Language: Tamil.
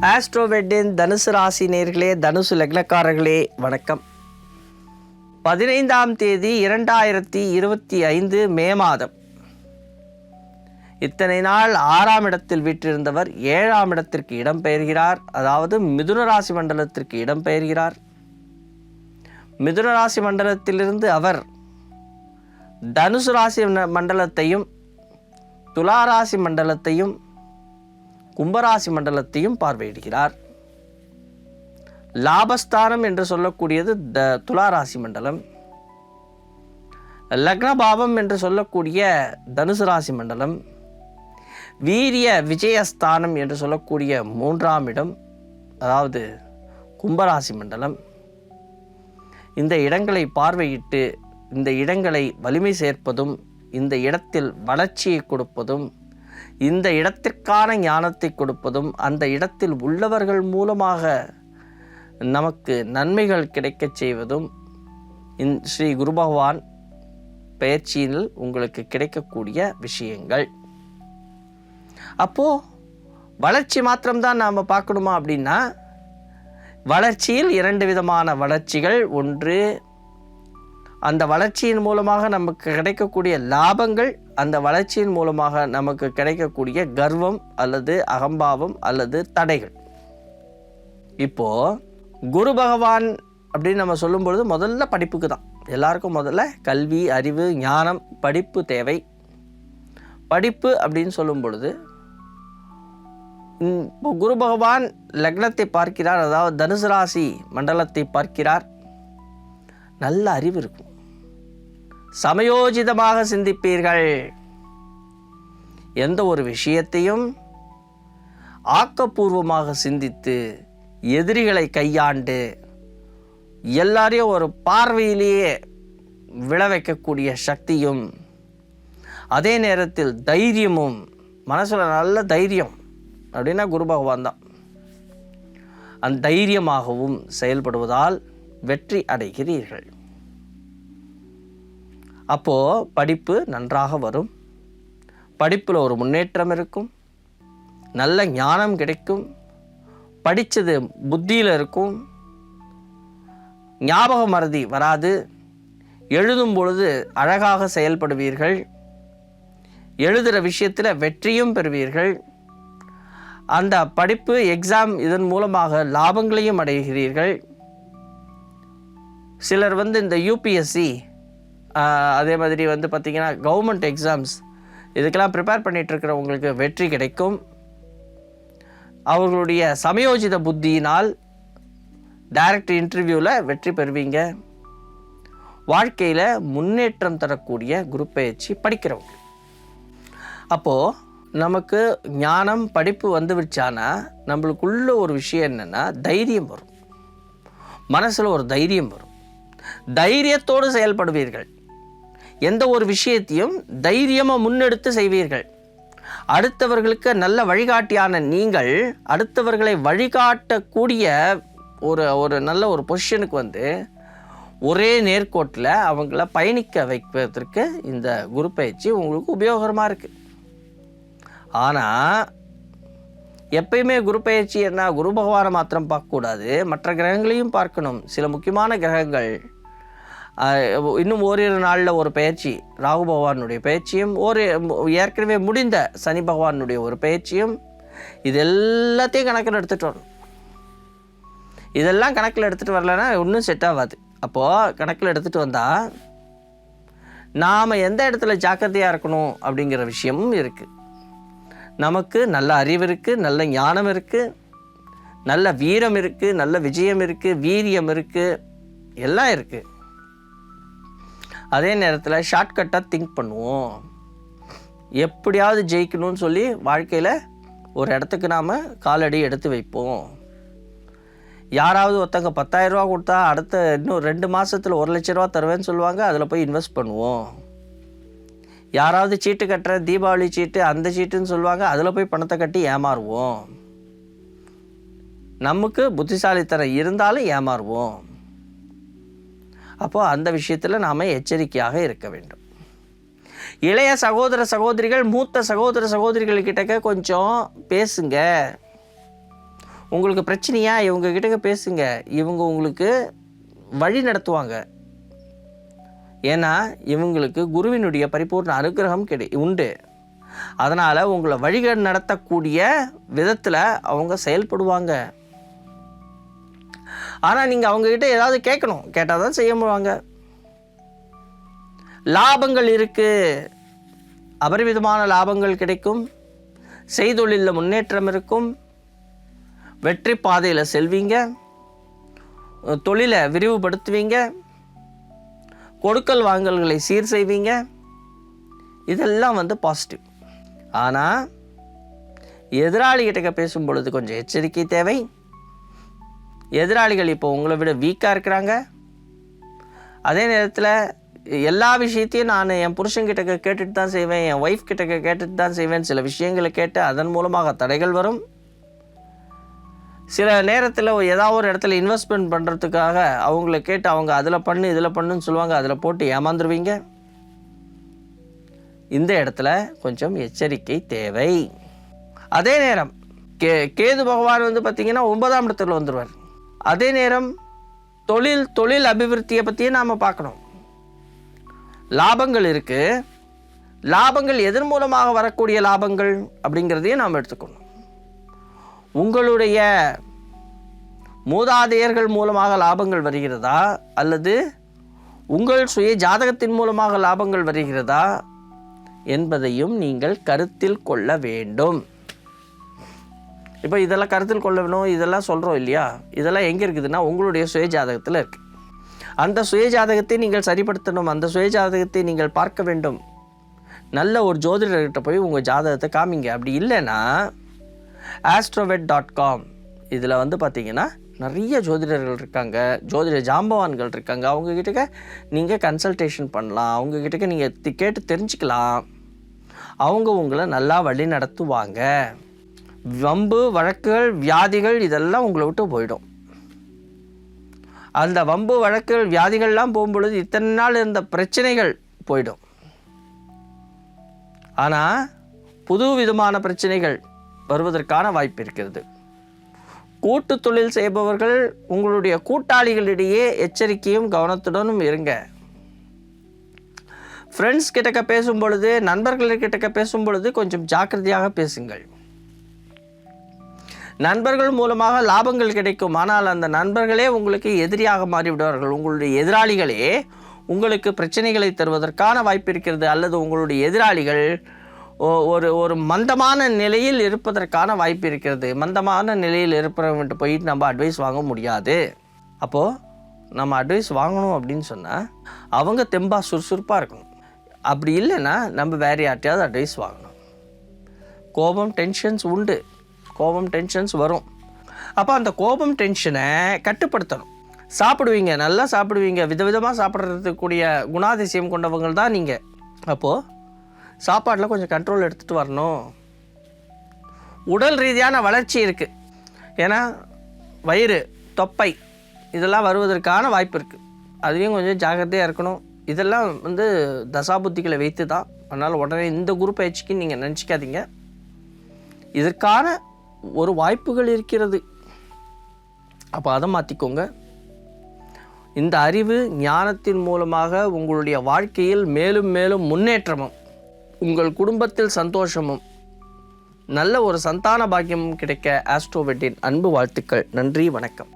ஆஸ்ட்ரோவெட்டின் தனுசு ராசி நேர்களே, தனுசு லக்னக்காரர்களே வணக்கம். 15ஆம் தேதி 2025 மே மாதம். இத்தனை நாள் 6ஆம் இடத்தில் வீற்றிருந்தவர் 7ஆம் இடத்திற்கு இடம்பெயர்கிறார். அதாவது மிதுன ராசி மண்டலத்திற்கு இடம்பெயர்கிறார். மிதுன ராசி மண்டலத்திலிருந்து அவர் தனுசு ராசி மண்டலத்தையும் துலா ராசி மண்டலத்தையும் கும்பராசி மண்டலத்தையும் பார்வையிடுகிறார். லாபஸ்தானம் என்று சொல்லக்கூடியது துலா ராசி மண்டலம், லக்னபாவம் என்று சொல்லக்கூடிய தனுசு ராசி மண்டலம், வீரிய விஜயஸ்தானம் என்று சொல்லக்கூடிய 3ஆம் இடம் அதாவது கும்பராசி மண்டலம். இந்த இடங்களை பார்வையிட்டு இந்த இடங்களை வலிமை சேர்ப்பதும், இந்த இடத்தில் வளர்ச்சியை கொடுப்பதும், இந்த இடத்திற்கான ஞானத்தை கொடுப்பதும், அந்த இடத்தில் உள்ளவர்கள் மூலமாக நமக்கு நன்மைகள் கிடைக்கச் செய்வதும் ஸ்ரீ குரு பகவான் பயிற்சியில் உங்களுக்கு கிடைக்கக்கூடிய விஷயங்கள். அப்போது வளர்ச்சி மாத்திரம்தான் நாம் பார்க்கணுமா அப்படின்னா, வளர்ச்சியில் 2 விதமான வளர்ச்சிகள். ஒன்று, அந்த வளர்ச்சியின் மூலமாக நமக்கு கிடைக்கக்கூடிய லாபங்கள், அந்த வளர்ச்சியின் மூலமாக நமக்கு கிடைக்கக்கூடிய கர்வம் அல்லது அகம்பாவம் அல்லது தடைகள். இப்போது குரு பகவான் அப்படின்னு நம்ம சொல்லும் பொழுது முதல்ல படிப்புக்கு தான். எல்லாருக்கும் முதல்ல கல்வி, அறிவு, ஞானம், படிப்பு தேவை. படிப்பு அப்படின்னு சொல்லும் பொழுது இப்போ குரு பகவான் லக்னத்தை பார்க்கிறார், அதாவது தனுசு ராசி மண்டலத்தை பார்க்கிறார். நல்ல அறிவு இருக்கும், சமயோஜிதமாக சிந்திப்பீர்கள். எந்த ஒரு விஷயத்தையும் ஆக்கப்பூர்வமாக சிந்தித்து எதிரிகளை கையாண்டு எல்லாரையும் ஒரு பார்வையிலேயே விழ வைக்கக்கூடிய சக்தியும், அதே நேரத்தில் தைரியமும், மனசில் நல்ல தைரியம் அப்படின்னா குரு பகவான் தான். அந்த தைரியமாகவும் செயல்படுவதால் வெற்றி அடைகிறீர்கள். அப்போது படிப்பு நன்றாக வரும், படிப்பில் ஒரு முன்னேற்றம் இருக்கும், நல்ல ஞானம் கிடைக்கும், படித்தது புத்தியில் இருக்கும், ஞாபக மறதி வராது, எழுதும் பொழுது அழகாக செயல்படுவீர்கள், எழுதுகிற விஷயத்தில் வெற்றியும் பெறுவீர்கள். அந்த படிப்பு எக்ஸாம் இதன் மூலமாக லாபங்களையும் அடைகிறீர்கள். சிலர் இந்த யூபிஎஸ்சி அதே மாதிரி பார்த்திங்கன்னா கவர்மெண்ட் எக்ஸாம்ஸ் இதுக்கெல்லாம் ப்ரிப்பேர் பண்ணிகிட்ருக்கிறவங்களுக்கு வெற்றி கிடைக்கும். அவர்களுடைய சமயோஜித புத்தியினால் டைரக்ட் இன்டர்வியூவில் வெற்றி பெறுவீங்க. வாழ்க்கையில் முன்னேற்றம் தரக்கூடிய குரு பயிற்சி படிக்கிறவங்க. அப்போது நமக்கு ஞானம், படிப்பு வந்துவிடுச்சானா நம்மளுக்குள்ள ஒரு விஷயம் என்னென்னா தைரியம் வரும், மனசில் ஒரு தைரியம் வரும். தைரியத்தோடு செயல்படுவீர்கள். எந்த ஒரு விஷயத்தையும் தைரியமாக முன்னெடுத்து செய்வீர்கள். அடுத்தவர்களுக்கு நல்ல வழிகாட்டியான நீங்கள் அடுத்தவர்களை வழிகாட்டக்கூடிய ஒரு நல்ல ஒரு பொசிஷனுக்கு ஒரே நேர்கோட்டில் அவங்கள பயணிக்க வைப்பதற்கு இந்த குரு பயிற்சி உங்களுக்கு உபயோகரமாக இருக்குது. ஆனால் எப்பயுமே குரு பயிற்சி என்ன, குரு பகவானை மாத்திரம் பார்க்கக்கூடாது, மற்ற கிரகங்களையும் பார்க்கணும். சில முக்கியமான கிரகங்கள் இன்னும் ஓரிரு நாளில் ஒரு பயிற்சி, ராகு பகவானுடைய பயிற்சியும், ஏற்கனவே முடிந்த சனி பகவானுடைய ஒரு பயிற்சியும், இது எல்லாத்தையும் கணக்கில் எடுத்துகிட்டு வரணும். இதெல்லாம் கணக்கில் எடுத்துகிட்டு வரலைன்னா ஒன்றும் செட் ஆகாது. அப்போது கணக்கில் எடுத்துகிட்டு வந்தால் நாம் எந்த இடத்துல ஜாக்கிரதையாக இருக்கணும் அப்படிங்கிற விஷயமும் இருக்குது. நமக்கு நல்ல அறிவு இருக்குது, நல்ல ஞானம் இருக்குது, நல்ல வீரம் இருக்குது, நல்ல விஜயம் இருக்குது, வீரியம் இருக்குது, எல்லாம் இருக்குது. அதே நேரத்தில் ஷார்ட்கட்டாக திங்க் பண்ணுவோம். எப்படியாவது ஜெயிக்கணும்னு சொல்லி வாழ்க்கையில் ஒரு இடத்துக்கு நாம் காலடி எடுத்து வைப்போம். யாராவது ஒருத்தங்க 10,000 ரூபா கொடுத்தா அடுத்த இன்னும் 2 மாதத்தில் 1 லட்ச ரூபா தருவேன்னு சொல்லுவாங்க, அதில் போய் இன்வெஸ்ட் பண்ணுவோம். யாராவது சீட்டு கட்டுற, தீபாவளி சீட்டு அந்த சீட்டுன்னு சொல்லுவாங்க, அதில் போய் பணத்தை கட்டி ஏமாறுவோம். நமக்கு புத்திசாலித்தனம் இருந்தாலும் ஏமாறுவோம். அப்போது அந்த விஷயத்தில் நாம் எச்சரிக்கையாக இருக்க வேண்டும். இளைய சகோதர சகோதரிகள் மூத்த சகோதர சகோதரிகள்கிட்ட கொஞ்சம் பேசுங்க. உங்களுக்கு பிரச்சனையா இவங்க கிட்ட பேசுங்க, இவங்க உங்களுக்கு வழி நடத்துவாங்க. ஏன்னா இவங்களுக்கு குருவினுடைய பரிபூர்ண அனுகிரகம் உண்டு. அதனால் உங்களை வழிகள் நடத்தக்கூடிய விதத்தில் அவங்க செயல்படுவாங்க. ஆனால் நீங்கள் அவங்கக்கிட்ட ஏதாவது கேட்கணும், கேட்டால் தான் செய்ய முடிவாங்க. லாபங்கள் இருக்குது, அபரிவிதமான லாபங்கள் கிடைக்கும், செய்தொழிலில் முன்னேற்றம் இருக்கும், வெற்றி பாதையில் செல்வீங்க, தொழிலை விரிவுபடுத்துவீங்க, கொடுக்கல் வாங்கல்களை சீர் செய்வீங்க. இதெல்லாம் பாசிட்டிவ். ஆனால் எதிராளிகிட்ட பேசும் பொழுது கொஞ்சம் எச்சரிக்கை தேவை. எதிராளிகள் இப்போ உங்களை விட வீக்காக இருக்கிறாங்க. அதே நேரத்தில் எல்லா விஷயத்தையும் நான் என் புருஷன்கிட்ட கேட்டுட்டு தான் செய்வேன், என் ஒய்ஃப் கிட்ட கேட்டுட்டு தான் செய்வேன். சில விஷயங்களை கேட்டு அதன் மூலமாக தடைகள் வரும். சில நேரத்தில் ஏதாவது ஒரு இடத்துல இன்வெஸ்ட்மெண்ட் பண்ணுறதுக்காக அவங்கள கேட்டு அவங்க அதில் பண்ணு இதில் பண்ணுன்னு சொல்லுவாங்க, அதில் போட்டு ஏமாந்துருவீங்க. இந்த இடத்துல கொஞ்சம் எச்சரிக்கை தேவை. அதே நேரம் கேது பகவான் பார்த்திங்கன்னா 9ஆம் இடத்துல வந்துடுவார். அதே நேரம் தொழில் அபிவிருத்தியை பற்றியே நாம் பார்க்கணும். லாபங்கள் இருக்குது, லாபங்கள் எதன் மூலமாக வரக்கூடிய லாபங்கள் அப்படிங்கிறதையும் நாம் எடுத்துக்கணும். உங்களுடைய மூதாதையர்கள் மூலமாக லாபங்கள் வருகிறதா, அல்லது உங்கள் சுய ஜாதகத்தின் மூலமாக லாபங்கள் வருகிறதா என்பதையும் நீங்கள் கருத்தில் கொள்ள வேண்டும். இப்போ இதெல்லாம் கருத்தில் கொள்ள வேணும், இதெல்லாம் சொல்கிறோம் இல்லையா, இதெல்லாம் எங்கே இருக்குதுன்னா உங்களுடைய சுய ஜாதகத்தில் இருக்குது. அந்த சுய ஜாதகத்தை நீங்கள் சரிப்படுத்தணும், அந்த சுய ஜாதகத்தை நீங்கள் பார்க்க வேண்டும். நல்ல ஒரு ஜோதிடர்கிட்ட போய் உங்கள் ஜாதகத்தை காமிங்க. அப்படி இல்லைன்னா astrovet.com இதில் பார்த்திங்கன்னா நிறைய ஜோதிடர்கள் இருக்காங்க, ஜோதிட ஜாம்பவான்கள் இருக்காங்க. அவங்கக்கிட்ட நீங்கள் கன்சல்டேஷன் பண்ணலாம், அவங்கக்கிட்ட நீங்கள் கேட்டு தெரிஞ்சுக்கலாம். அவங்க உங்களை நல்லா வழி நடத்துவாங்க. வம்பு வழக்குகள் வியாதிகள் இதெல்லாம் உங்களை விட்டு போயிடும். அந்த வம்பு வழக்குகள் வியாதிகள்லாம் போகும்பொழுது இத்தனை நாள் இருந்த பிரச்சனைகள் போயிடும். ஆனால் புது விதமான பிரச்சனைகள் வருவதற்கான வாய்ப்பு இருக்கிறது. கூட்டு தொழில் செய்பவர்கள் உங்களுடைய கூட்டாளிகளிடையே எச்சரிக்கையும் கவனத்துடனும் இருங்க. ஃப்ரெண்ட்ஸ் கிட்டக்க பேசும் பொழுது, நண்பர்கள்கிட்ட பேசும் பொழுது கொஞ்சம் ஜாக்கிரதையாக பேசுங்கள். நண்பர்கள் மூலமாக லாபங்கள் கிடைக்கும், ஆனால் அந்த நண்பர்களே உங்களுக்கு எதிரியாக மாறிவிடுவார்கள். உங்களுடைய எதிராளிகளே உங்களுக்கு பிரச்சனைகளை தருவதற்கான வாய்ப்பு இருக்கிறது. அல்லது உங்களுடைய எதிராளிகள் ஒரு மந்தமான நிலையில் இருப்பதற்கான வாய்ப்பு இருக்கிறது. மந்தமான நிலையில் இருப்பவங்கிட்ட போயிட்டு நம்ம அட்வைஸ் வாங்க முடியாது. அப்போது நம்ம அட்வைஸ் வாங்கணும் அப்படின்னு சொன்னால் அவங்க தெம்பாக சுறுசுறுப்பாக இருக்கணும். அப்படி இல்லைன்னா நம்ம வேறு யார்ட்டையாவது அட்வைஸ் வாங்கணும். கோபம் டென்ஷன்ஸ் உண்டு, கோபம் டென்ஷன்ஸ் வரும். அப்போ அந்த கோபம் டென்ஷனை கட்டுப்படுத்தணும். சாப்பிடுவீங்க, நல்லா சாப்பிடுவீங்க, விதவிதமாக சாப்பிட்றதுக்கூடிய குணாதிசயம் கொண்டவங்க தான் நீங்கள். அப்போது சாப்பாட்டில் கொஞ்சம் கண்ட்ரோல் எடுத்துகிட்டு வரணும். உடல் ரீதியான வளர்ச்சி இருக்குது. ஏன்னா வயிறு, தொப்பை இதெல்லாம் வருவதற்கான வாய்ப்பு இருக்குது. அதுலேயும் கொஞ்சம் ஜாக்கிரதையாக இருக்கணும். இதெல்லாம் தசாபுத்திகளை வைத்து தான். அதனால் உடனே இந்த குரு பயிற்சிக்கு நீங்கள் நினச்சிக்காதீங்க. இதற்கான ஒரு வாய்ப்புகள் இருக்கிறது. அப்போ அதை மாற்றிக்கோங்க. இந்த அறிவு ஞானத்தின் மூலமாக உங்களுடைய வாழ்க்கையில் மேலும் மேலும் முன்னேற்றமும், உங்கள் குடும்பத்தில் சந்தோஷமும், நல்ல ஒரு சந்தான பாக்கியமும் கிடைக்க ஆஸ்ட்ரோவெட்டின் அன்பு வாழ்த்துக்கள். நன்றி, வணக்கம்.